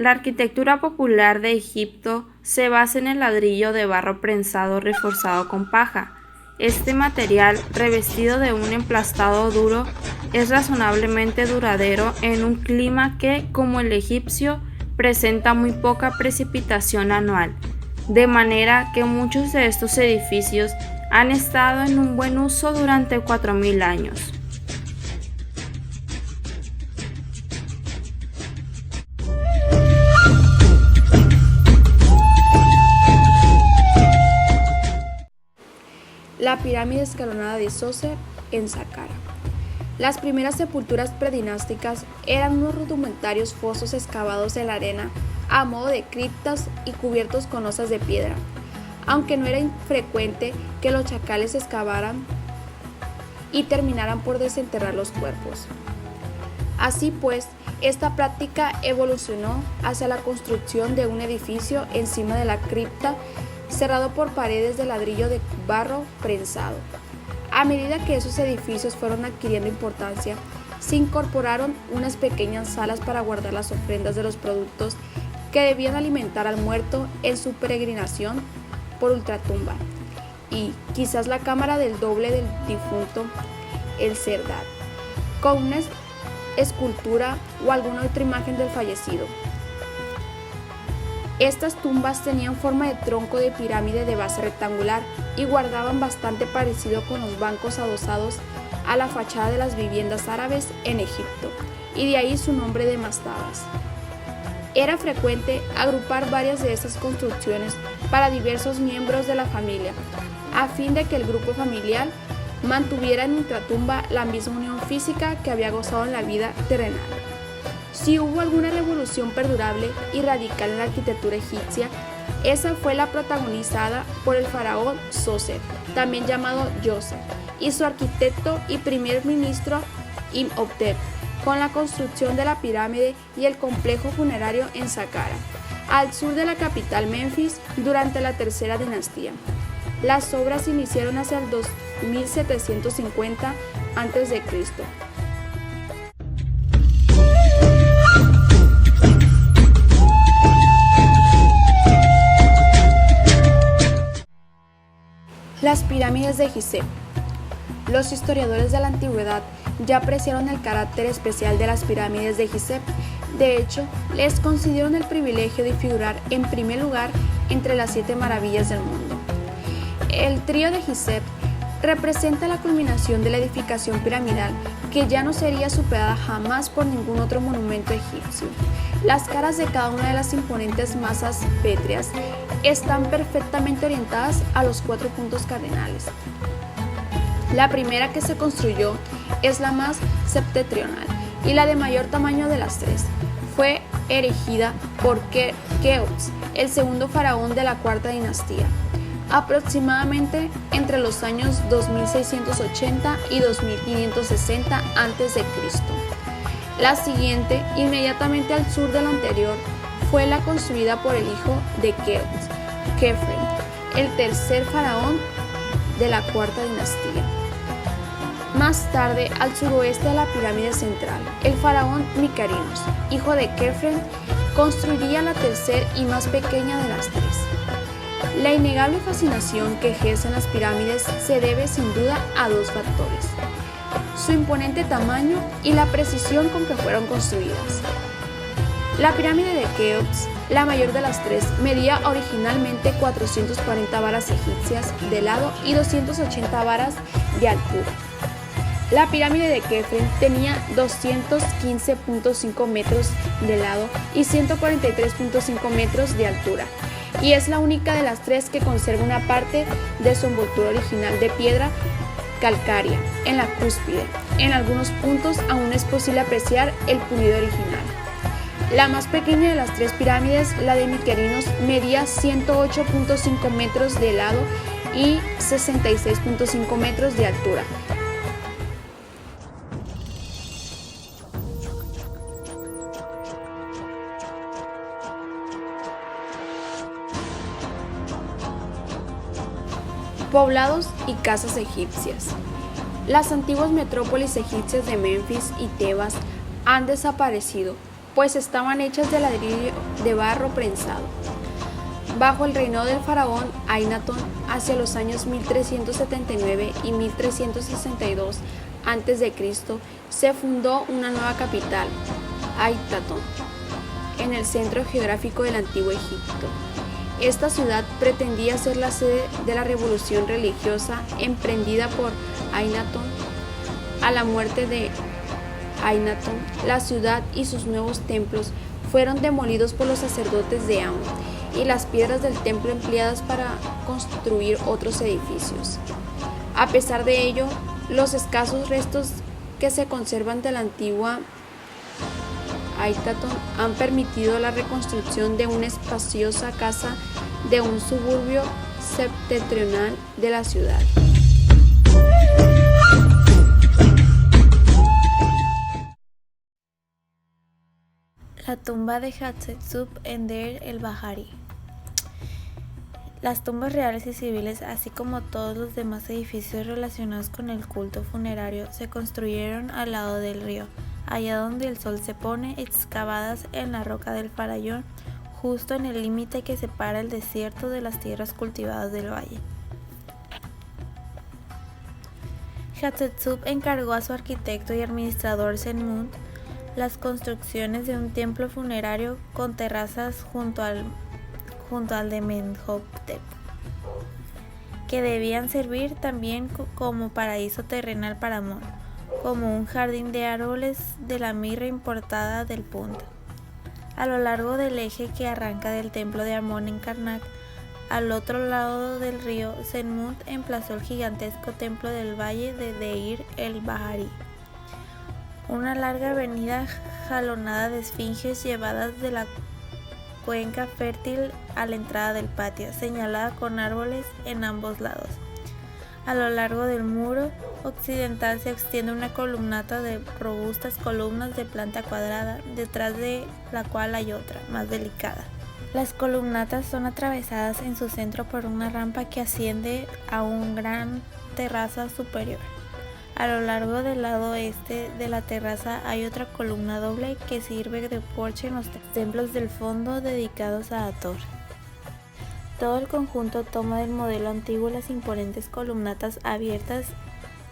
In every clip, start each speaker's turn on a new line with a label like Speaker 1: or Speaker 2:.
Speaker 1: La arquitectura popular de Egipto se basa en el ladrillo de barro prensado reforzado con paja. Este material, revestido de un emplastado duro, es razonablemente duradero en un clima que, como el egipcio, presenta muy poca precipitación anual, de manera que muchos de estos edificios han estado en un buen uso durante 4000 años.
Speaker 2: La pirámide escalonada de Zoser en Saqqara. Las primeras sepulturas predinásticas eran unos rudimentarios fosos excavados en la arena a modo de criptas y cubiertos con losas de piedra, aunque no era infrecuente que los chacales excavaran y terminaran por desenterrar los cuerpos. Así pues, esta práctica evolucionó hacia la construcción de un edificio encima de la cripta cerrado por paredes de ladrillo de barro prensado. A medida que esos edificios fueron adquiriendo importancia, se incorporaron unas pequeñas salas para guardar las ofrendas de los productos que debían alimentar al muerto en su peregrinación por ultratumba, y quizás la cámara del doble del difunto, el Serdar, con una escultura o alguna otra imagen del fallecido. Estas tumbas tenían forma de tronco de pirámide de base rectangular y guardaban bastante parecido con los bancos adosados a la fachada de las viviendas árabes en Egipto, y de ahí su nombre de mastabas. Era frecuente agrupar varias de estas construcciones para diversos miembros de la familia, a fin de que el grupo familiar mantuviera en ultratumba la misma unión física que había gozado en la vida terrenal. Si hubo alguna revolución perdurable y radical en la arquitectura egipcia, esa fue la protagonizada por el faraón Zoser, también llamado Djoser, y su arquitecto y primer ministro Imhotep, con la construcción de la pirámide y el complejo funerario en Saqqara, al sur de la capital Menfis, durante la tercera dinastía. Las obras se iniciaron hacia el 2750 a.C. Las pirámides de Gizeh. Los historiadores de la antigüedad ya apreciaron el carácter especial de las pirámides de Gizeh. De hecho, les concedieron el privilegio de figurar en primer lugar entre las 7 maravillas del mundo. El trío de Gizeh representa la culminación de la edificación piramidal que ya no sería superada jamás por ningún otro monumento egipcio. Las caras de cada una de las imponentes masas pétreas están perfectamente orientadas a los 4 puntos cardinales. La primera que se construyó es la más septentrional y la de mayor tamaño de las 3. Fue erigida por Keops, el segundo faraón de la cuarta dinastía, aproximadamente entre los años 2680 y 2560 a.C. La siguiente, inmediatamente al sur de la anterior, fue la construida por el hijo de Keops, Khephren, el tercer faraón de la cuarta dinastía. Más tarde, al suroeste de la pirámide central, el faraón Mykerinos, hijo de Khephren, construiría la tercera y más pequeña de las 3. La innegable fascinación que ejercen las pirámides se debe sin duda a 2 factores: su imponente tamaño y la precisión con que fueron construidas. La pirámide de Keops, la mayor de las 3, medía originalmente 440 varas egipcias de lado y 280 varas de altura. La pirámide de Khephren tenía 215.5 metros de lado y 143.5 metros de altura, y es la única de las 3 que conserva una parte de su envoltura original de piedra calcárea en la cúspide. En algunos puntos aún es posible apreciar el pulido original. La más pequeña de las 3 pirámides, la de Mykerinos, medía 108.5 metros de lado y 66.5 metros de altura. Poblados y casas egipcias. Las antiguas metrópolis egipcias de Menfis y Tebas han desaparecido, pues estaban hechas de ladrillo de barro prensado. Bajo el reinado del faraón Akenatón, hacia los años 1379 y 1362 a.C., se fundó una nueva capital, Ai-Tatón, en el centro geográfico del antiguo Egipto. Esta ciudad pretendía ser la sede de la revolución religiosa emprendida por Akenatón. A la muerte de Akenatón, la ciudad y sus nuevos templos fueron demolidos por los sacerdotes de Amón y las piedras del templo empleadas para construir otros edificios. A pesar de ello, los escasos restos que se conservan de la antigua Ai-Tatón han permitido la reconstrucción de una espaciosa casa de un suburbio septentrional de la ciudad.
Speaker 3: La tumba de Hatshepsut en Deir el-Bahari. Las tumbas reales y civiles, así como todos los demás edificios relacionados con el culto funerario, se construyeron al lado del río, allá donde el sol se pone, excavadas en la roca del Farallón, justo en el límite que separa el desierto de las tierras cultivadas del valle. Hatshepsut encargó a su arquitecto y administrador Senmut las construcciones de un templo funerario con terrazas junto al de Menhotep, que debían servir también como paraíso terrenal para Amón, como un jardín de árboles de la mirra importada del Punto. A lo largo del eje que arranca del templo de Amón en Karnak, al otro lado del río, Senmut emplazó el gigantesco templo del valle de Deir el-Bahari, una larga avenida jalonada de esfinges llevadas de la cuenca fértil a la entrada del patio, señalada con árboles en ambos lados. A lo largo del muro occidental se extiende una columnata de robustas columnas de planta cuadrada, detrás de la cual hay otra, más delicada. Las columnatas son atravesadas en su centro por una rampa que asciende a una gran terraza superior. A lo largo del lado este de la terraza hay otra columna doble que sirve de porche en los templos del fondo dedicados a Hathor. Todo el conjunto toma del modelo antiguo las imponentes columnatas abiertas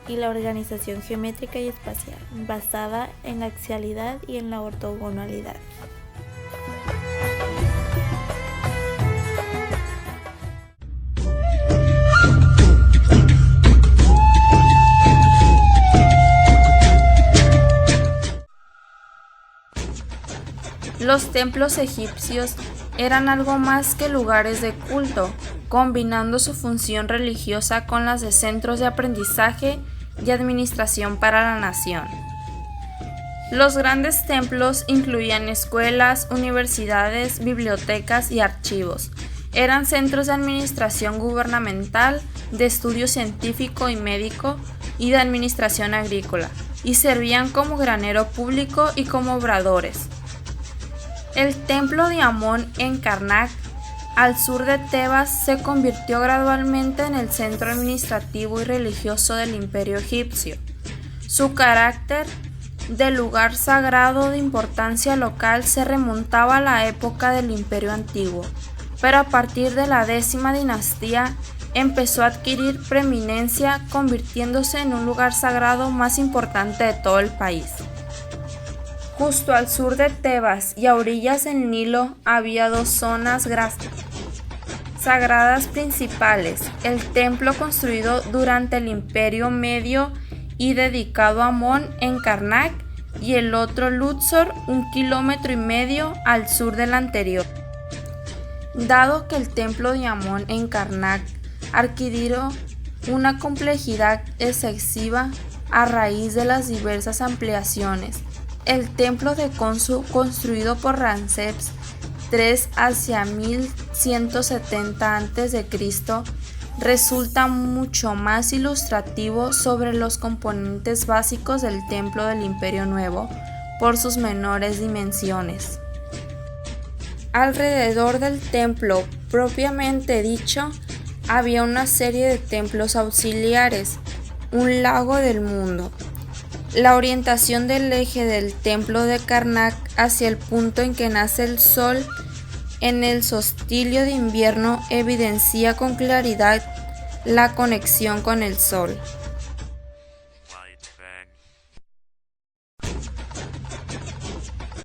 Speaker 3: y la organización geométrica y espacial, basada en la axialidad y en la ortogonalidad.
Speaker 1: Los templos egipcios eran algo más que lugares de culto, combinando su función religiosa con las de centros de aprendizaje y administración para la nación. Los grandes templos incluían escuelas, universidades, bibliotecas y archivos. Eran centros de administración gubernamental, de estudio científico y médico y de administración agrícola, y servían como granero público y como obradores. El templo de Amón en Karnak, al sur de Tebas, se convirtió gradualmente en el centro administrativo y religioso del imperio egipcio. Su carácter de lugar sagrado de importancia local se remontaba a la época del imperio antiguo, pero a partir de la 10ª dinastía empezó a adquirir preeminencia, convirtiéndose en un lugar sagrado más importante de todo el país. Justo al sur de Tebas y a orillas del Nilo había dos zonas sagradas principales: el templo construido durante el Imperio Medio y dedicado a Amón en Karnak, y el otro Luxor, 1,5 kilómetros al sur del anterior. Dado que el templo de Amón en Karnak adquirió una complejidad excesiva a raíz de las diversas ampliaciones, el templo de Khonsu, construido por Ramsés III hacia 1170 a.C., resulta mucho más ilustrativo sobre los componentes básicos del templo del Imperio Nuevo por sus menores dimensiones. Alrededor del templo propiamente dicho había una serie de templos auxiliares, un lago del mundo, La orientación del eje del templo de Karnak hacia el punto en que nace el sol en el solsticio de invierno evidencia con claridad la conexión con el sol.